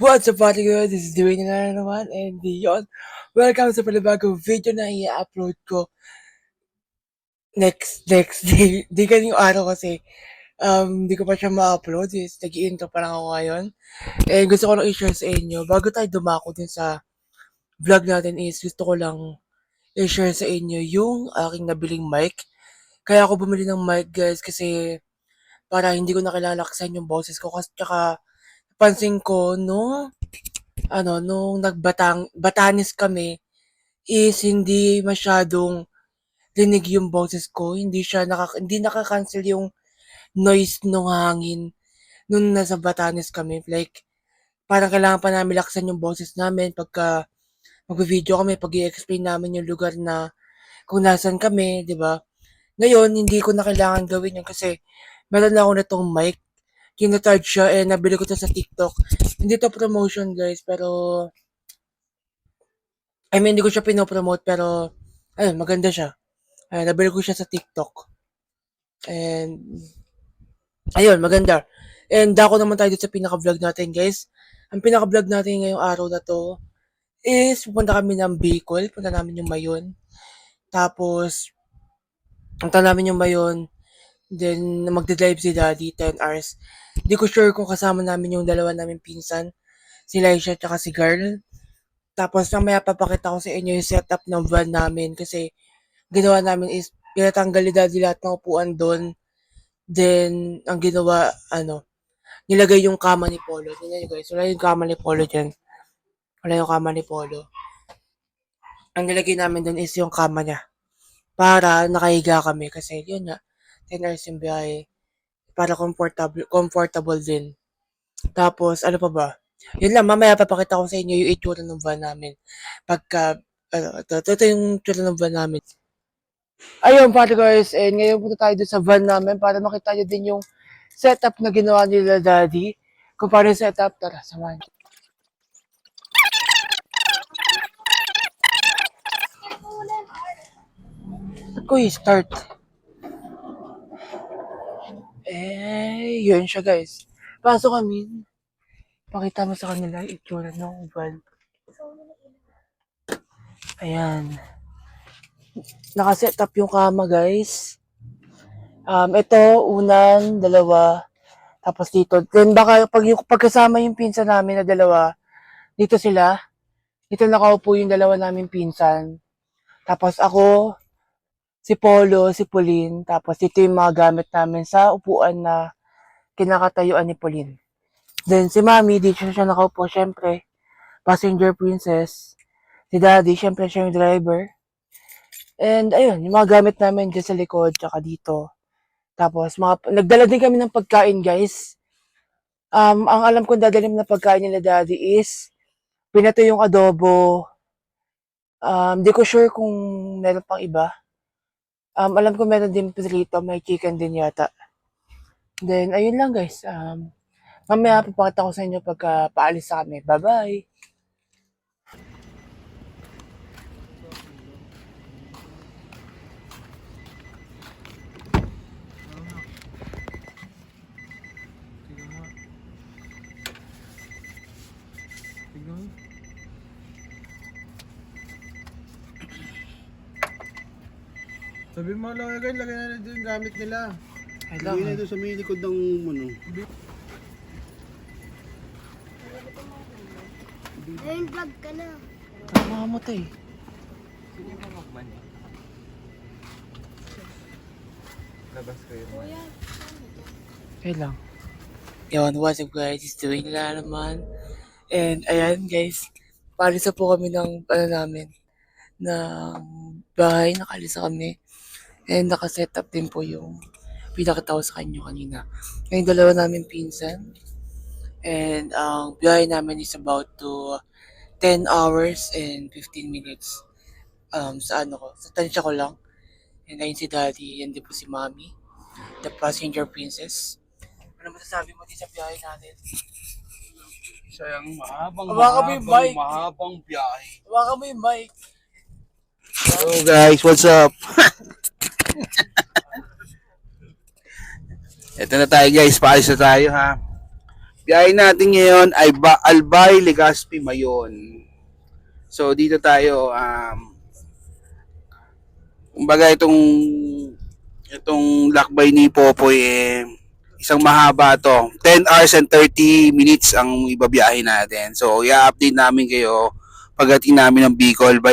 What's up, party girl? This is Dwayne na naman and beyond. Welcome sa panibagong video na i-upload ko next day. Di kanyang araw kasi di ko pa siya ma-upload. Nag-i-intro pa lang ako ngayon. And gusto ko lang i-share sa inyo. Bago tayo dumako din sa vlog natin gusto ko lang i-share sa inyo yung aking nabiling mic. Kaya ako bumili ng mic guys kasi para hindi ko nakilalaksan yung boses ko. Kasi tsaka pansin ko nung Batanes kami is hindi masyadong rinig yung boses ko. Hindi naka-cancel yung noise ng hangin nung nasa Batanes kami. Like, parang kailangan pa namin laksan yung boses namin pagka mag-video kami, pag i-explain namin yung lugar na kung nasan kami, di ba? Ngayon, hindi ko na kailangan gawin yun kasi meron na ako na tong mic. Kinatouch siya and nabili ko to sa TikTok. Hindi to promotion guys, pero hindi ko siya pinopromote pero ayun, maganda siya. Nabili ko siya sa TikTok. And ayun, maganda. And dako naman tayo dito sa pinaka-vlog natin, guys. Ang pinaka-vlog natin ngayong araw na to is pupunta kami ng Bicol. Punta namin yung Mayon. Tapos, punta namin yung Mayon. Then, magdadrive si Daddy, 10 hours. Hindi ko sure kung kasama namin yung dalawa namin pinsan. Si Laisha at si Girl. Tapos, mamaya papakita ko sa inyo yung setup ng van namin. Kasi, ginawa namin is, pinatanggal ni Daddy lahat ng upuan doon. Then, ang ginawa, nilagay yung kama ni Polo. Tingnan nyo guys, wala yung kama ni Polo dyan. Wala yung kama ni Polo. Ang nilagay namin dun is yung kama niya. Para nakahiga kami. Kasi yun nga, 10 hours yung biyahe. Para comfortable din. Tapos, ano pa ba? Yun lang, mamaya papakita ko sa inyo yung itsura ng van namin. Ito yung itsura ng van namin. Ayun, pare guys, and ngayon punta tayo dun sa van namin para makita nyo din yung setup na ginawa nila Daddy. Kung paano yung setup, tara, samahan. Ba't ko i-start? Yun siya guys. Pasok kami. Pakita mo sa kanila yung itsura ng van. Ayan. Nakaset up yung kama guys. Ito, unan, dalawa. Tapos dito. Then baka pagkasama yung pinsan namin na dalawa, dito sila. Dito nakaupo yung dalawa namin pinsan. Tapos ako, si Polo, si Pauline. Tapos dito yung mga gamit namin sa upuan na kinakatayuan ni Pauline. Then si Mami, dito siya nakaupo, syempre. Passenger princess. Si Daddy, syempre siya yung driver. And ayun, yung mga gamit namin dyan sa likod, tsaka dito. Tapos nagdala din kami ng pagkain guys. Ang alam kong dadalhin na pagkain nila Daddy is pinato yung adobo. Di ko sure kung meron pang iba. Alam ko meron din prito, may chicken din yata. Then, ayun lang guys. Mamaya papakita ko sa inyo pagka paalis sa kami. Bye-bye! Sabi mo lang agad, lagay na doon yung gamit nila. Kailangan. Lagay na doon sa may likod ng ano. Ayun, vlog ka na. Mamamatay. Sige mo magman. Labas ko yun. Kailang. Yun, what's up guys? It's doing nila naman. And ayan guys, paalisa po kami ng namin ng bahay, nakalisa kami. And nakaset up din po yung pinakita ko sa kanyo kanina. Yung dalawa namin pinsan. And ang biyahe namin is about to 10 hours and 15 minutes. Sa tansya ko lang. And ayun si Daddy, yan din po si Mommy, the passenger princess. Ano masasabi mo din sa biyahe natin? Sayang Hawakan mahabang biyahe. mo yung mic. Hello guys, what's up? Ito na tayo guys, paalis na tayo ha. Biyahe natin ngayon ay Albay, Legazpi, Mayon. So dito tayo kumbaga itong lakbay ni Popoy isang mahaba to. 10 hours and 30 minutes ang ibabiyahe natin. So i-update namin kayo pagdating namin ng Bicol.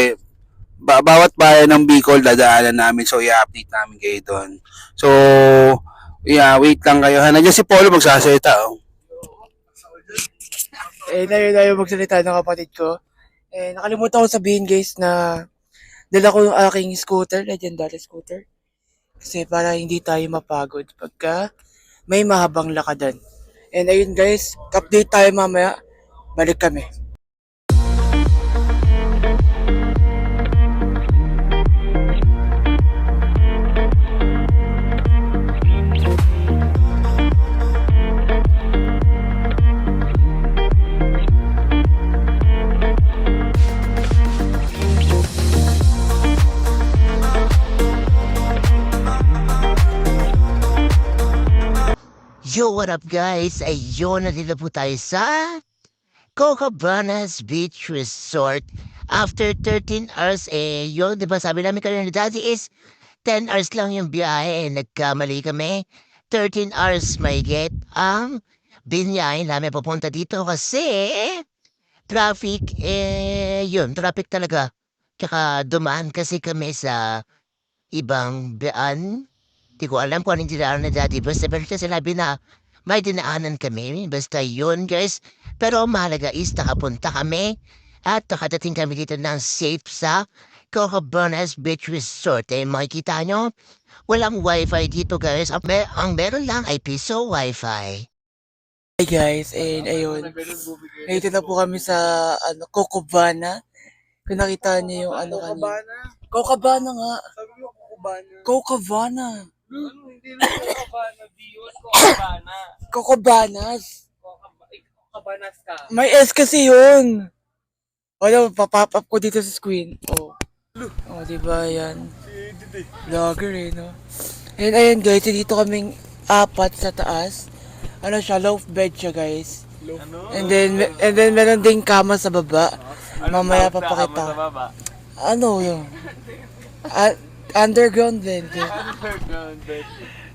Bawat bayan ng Bicol dadaanan namin. So i-update namin kayo doon. So yeah, wait lang kayo. Nandiyan si Polo magsasalita. Oh. Tayo magsalita ng kapatid ko. Nakalimutan ko sabihin guys na dala ko yung aking scooter, legendary scooter. Kasi para hindi tayo mapagod pagka may mahabang lakadan. And ayun guys, update tayo mamaya. Balik kami. Yo, what up guys? Ayun, nandito po tayo sa Cocabanas Beach Resort. After 13 hours, yun, di ba sabi namin kanina ni Daddy is 10 hours lang yung biyahe. Nagkamali kami. 13 hours may get ang binyahe namin papunta dito kasi traffic, yun, traffic talaga. Tsaka dumaan kasi kami sa ibang daan. Di ko alam kung anong dinaanan na Daddy. Basta sinabi na may dinaanan kami. Basta yun, guys. Pero ang mahalaga is nakapunta kami at nakadating kami dito ng safe sa Cocabanas Beach Resort. Makikita nyo, walang wifi dito, guys. Ang meron lang ay piso wifi. Hey guys, and ayun. Dito na po kami sa Cocobana. Kung nakita niyo yung kanina. Cocobana nga. Sabi mo, Cocobana. Cocobana. Hindi na Cocobana, Dion. Cocobana. Cocobanas. Cocobanas ka. May S kasi yun. Papop up ko dito sa screen. Diba yan? Vlogger no? And ayun guys, dito kaming apat sa taas. Siya, loaf bed siya guys. And then meron ding kama sa baba. Mamaya papakita. Ano yun? Underground bed.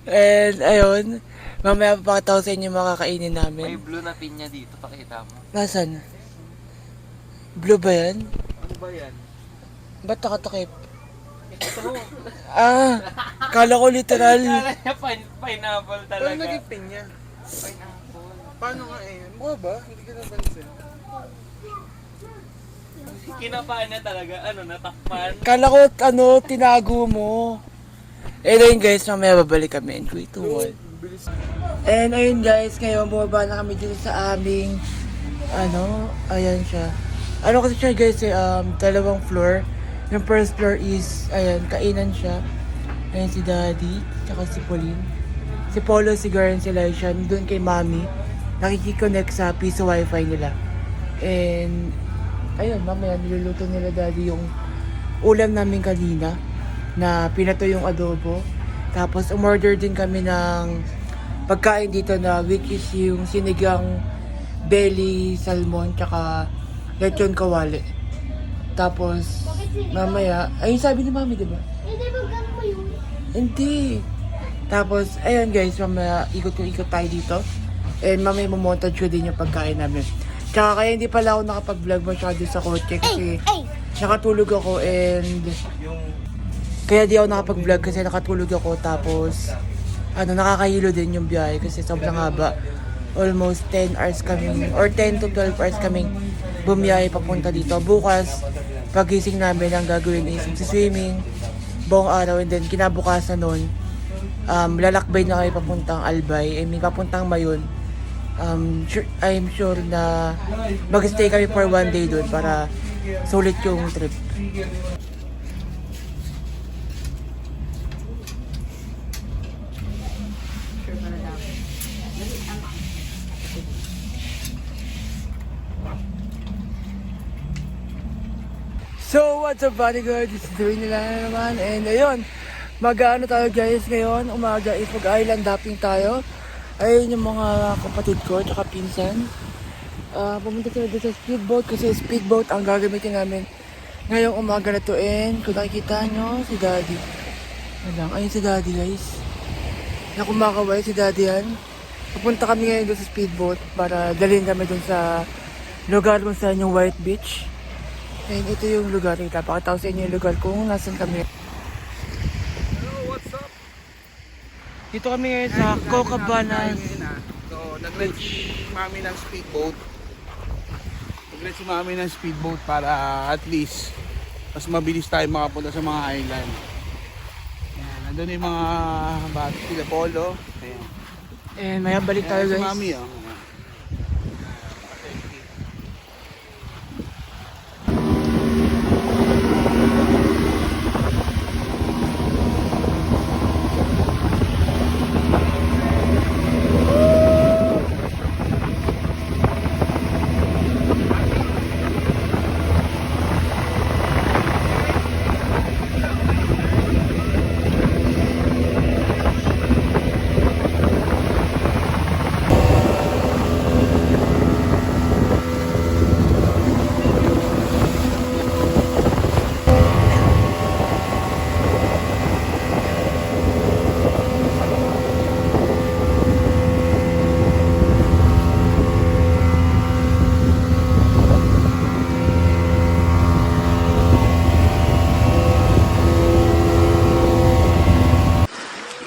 And ayun, mamaya papakita ko sa inyo mga kakainin namin. May blue na pinya dito, pakita mo. Nasaan? Blue ba yan? Ano ba yan? Ba't nakatakip? Kala ko literal. Kala niya pineapple Paano talaga. naging pinya? Pineapple. Paano nga Mukha ba? Hindi ka napansin. Kinapaan niya talaga, natakpan. Kala ko, tinago mo. Ayun guys, mamaya babalik kami in 3, 2, 1. And ayun guys, ngayon bumaba na kami dito sa aming, ayan siya. Kasi siya guys, dalawang floor. Yung first floor is, ayan, kainan siya. Ayan si Daddy, tsaka si Pauline. Si Polo, si Garen, si Laisha, doon kay Mami. Nakikiconnect sa piso wifi nila. And ayun, mamaya niluluto nila Daddy yung ulam namin kanina na pinato yung adobo. Tapos umorder din kami ng pagkain dito na which is yung sinigang belly salmon tsaka lechon kawali. Tapos mamaya, ayun sabi ni Mami diba? Hindi ba gano'n mo yun? Hindi. Tapos ayun guys, mamaya ikot tayo dito. And mamaya mamontage ko din yung pagkain namin. Tsaka kaya hindi pala ako nakapag-vlog masyado sa kotse kasi nakatulog ako and kaya di ako nakapag-vlog kasi nakatulog ako tapos nakakahilo din yung biyahe kasi sobrang haba. Almost 10 hours kami or 10 to 12 hours kaming bumiyahe papunta dito. Bukas, pagising namin ang gagawin is swimming buong araw and then kinabukasan nun lalakbay na kami papuntang Albay, papuntang Mayon. I'm sure na mag-stay kami for 1 day doon para sulit yung trip. So what's up bodyguard? This is Dwayne nila naman and ayun, tayo guys ngayon, umaga is mag-island hopping tayo. Ayun yung mga kapatid ko at pinsan. Pumunta sila doon sa speedboat kasi speedboat ang gagamitin namin ngayong umaga na to. And kung nakikita nyo, si Daddy. Ayun si Daddy guys. Na kumakaway si Daddy yan. Pupunta kami ngayon doon sa speedboat para dalhin kami doon sa lugar kung saan yung White Beach. And ito yung lugar. Ipapakita ko sa inyo yung lugar kung nasan kami. Dito kami ngayon sa Cocabanas. So, nag-rent si Mami ng speedboat. Nag-rent si Mami ng speedboat para at least mas mabilis tayo makapunta sa mga island. Ayan, nandun yung mga bata sila Polo. Ayan. And maya balik tayo Ayan, si guys. Mami oh.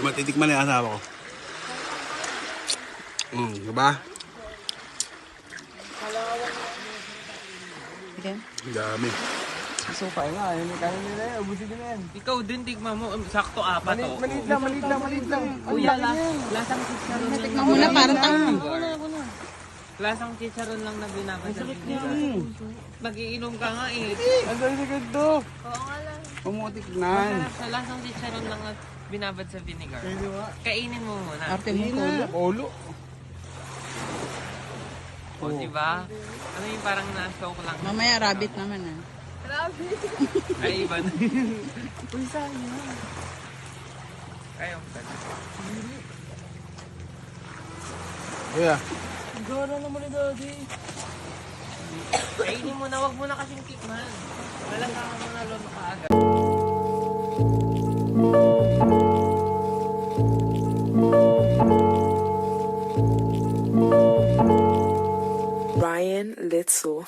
Matitikman na yung asawa ko. Diba? Ang dami. Sukay nga, yun yung kanin nila yan. Ubusin nila yan. Ikaw din, tigma mo. Sakto apat oh. Maliit lang. Kuya, lasang chicharon lang. Tikman mo na, parang tanga. Lasang chicharon lang na binabad sa vinegar. Mag-iinom ka nga eh. Ang dami na ganito. Oo nga lang. Pumutiknan. Masarap sa lasang chicharon lang at binabad sa vinegar. Pwede ba? Kainin mo muna. Arte mo ko. Polo. O, diba? Ano yung parang na-soak lang? Mamaya rabbit naman ah. Ay, iba na. Uy, sayang. Ayaw ka na. Kuya. Gara naman ni Daddy. Kainin mo na, wag mo na kasing tikman. Malangakan mo na lolo ka agad. Ryan Litzel.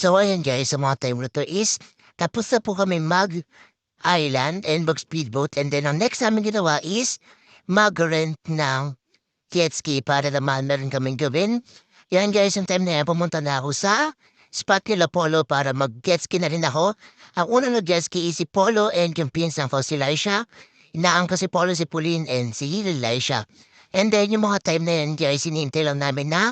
So ayan guys, sa mga time na to is, tapos na po kami mag-island and mag-speedboat. And then ang next namin ginawa is, mag-rent ng jet ski para naman meron kaming gawin. Yan guys, yung time na yan, pumunta na ako sa spot nila Polo para mag-jet ski na rin ako. Ang unang nag-jet ski is si Polo and yung pinsan ko si Laisha. Inaang ko si Polo, si Pauline, and si Laisha. And then yung mga time na yan guys, hinihintay lang namin na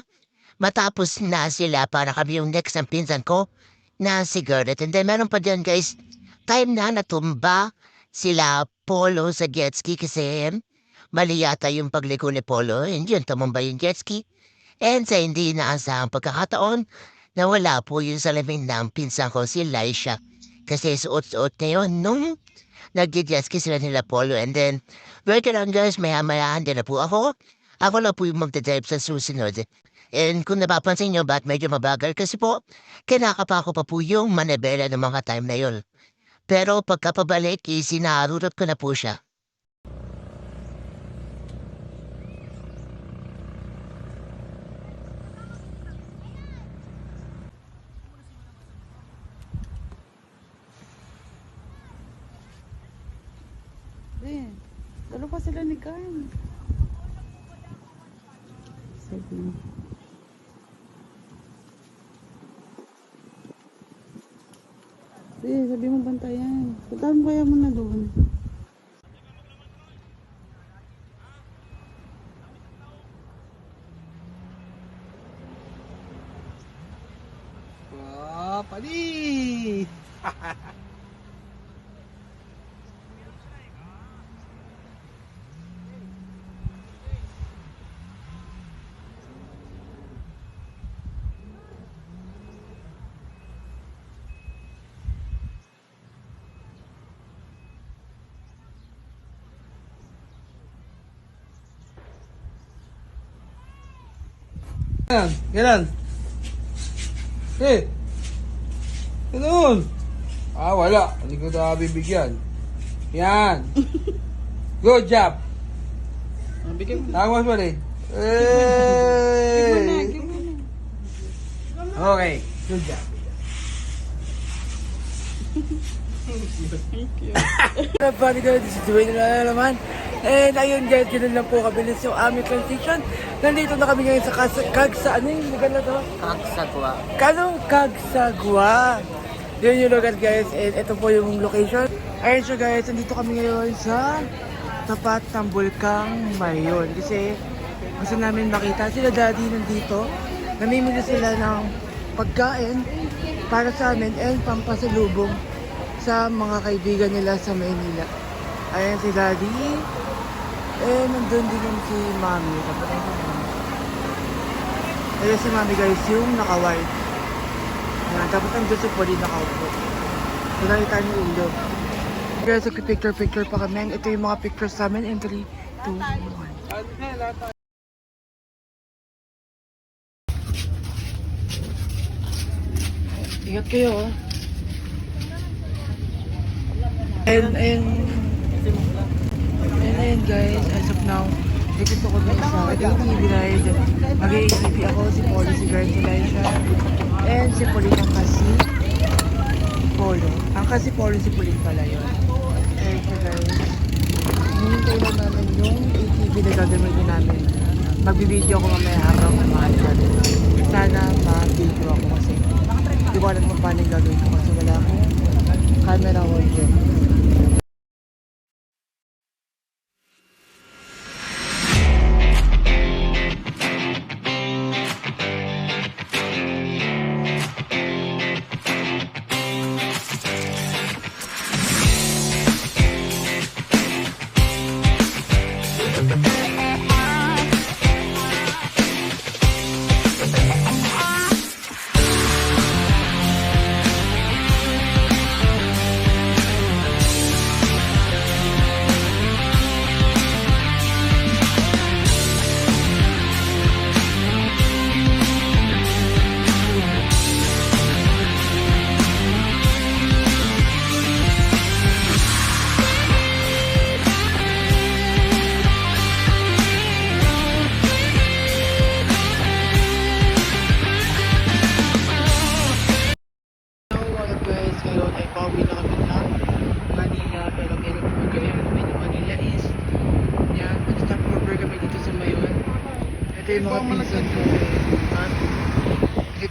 matapos na sila para kami yung next ng pinsan ko na si Garrett. And then meron pa dyan guys, time na natumba sila Polo sa jet ski kasi mali yata yung pagliko ni Polo. And yun, tumumba yung jet ski. And sa hindi inaasahang pagkakataon, nawala po yung salamin ng pinsan ko si Laisha. Kasi suot-suot na yun nung nag-jet ski sila nila Polo. And then, welcome lang guys, maya-mayaan din na po ako. Ako na po yung magdadrive sa susunod. And kung napapansin nyo, ba't medyo mabagal kasi po, kinakapa ko pa po yung manibela ng mga time na yun. Pero pagkapabalik, isinarurot ko na po siya. Dalo pa sila ni Carl. Sige. Sabi mo bantayan. Puntahan mo kaya muna doon. Pali! Ganun. Eh. Ganun. Ah, wala. Hindi ko na bibigyan. Yan. Good job. Tama pa rin. Hey. Okay. Good job. Everybody guys, this is Dwayne na naman. And ayun guys, ganun lang po kabilis yung aming transition. Nandito na kami ngayon sa ano yung lugar na to? Kagsagwa. Kagsagwa. Yun yung lugar guys, and ito po yung location. Ayun siya guys, nandito kami ngayon sa tapat ng Bulkang Mayon. Kasi gusto namin makita sila daddy nandito. Namimili sila ng pagkain para sa amin and pampasalubong sa mga kaibigan nila sa Maynila. Ayan si daddy. Eh, nandun din yung si mami. Ayan si mami guys, yung naka-white. Ayan, tapos nandun si Pauline nakaupo. So, nakita niyo ulo. Guys, picture pa kami. Ito yung mga pictures namin in 3, 2, 1. Ingat kayo, oh. And guys, as of now, dito ko na sa ATV ride. Mag-ATV ako, si Polo, si Grant, si Laisha, and si Pauline ang kasi Polo. Ang kasi Polo, si Pauline pala yun. And so guys, hinihintay lang namin yung ATV na gagamitin namin. Magbibideo ako mamaya habang kumakain natin. Sana ma-video ako kasi hindi ko alam kung paano yung gagawin ko kasi wala akong camera holder. Ito yung mga pinsan ko.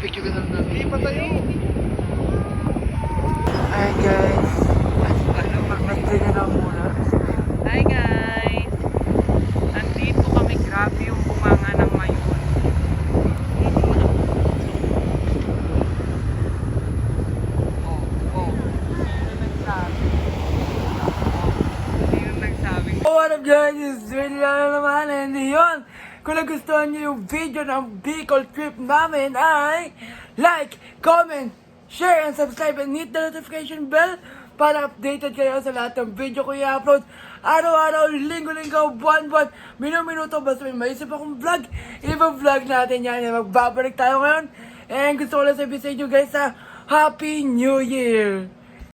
Picture ko lang namin. Hindi pa tayo. Ayan guys. Mag-play na lang muna. Hi guys! Nandito kami, grabe yung bunganga ng mayon. What up guys? It's Dwayne na naman and yun! Kung nagustuhan nyo yung video ng Bicol trip namin ay like, comment, share, and subscribe and hit the notification bell para updated kayo sa lahat ng video ko i-upload araw-araw, linggo-linggo, buwan-buwan, minuto basta may maisip akong vlog, i-vlog natin yan and magbabalik tayo ngayon and gusto ko lang sabihin sa inyo guys sa Happy New Year!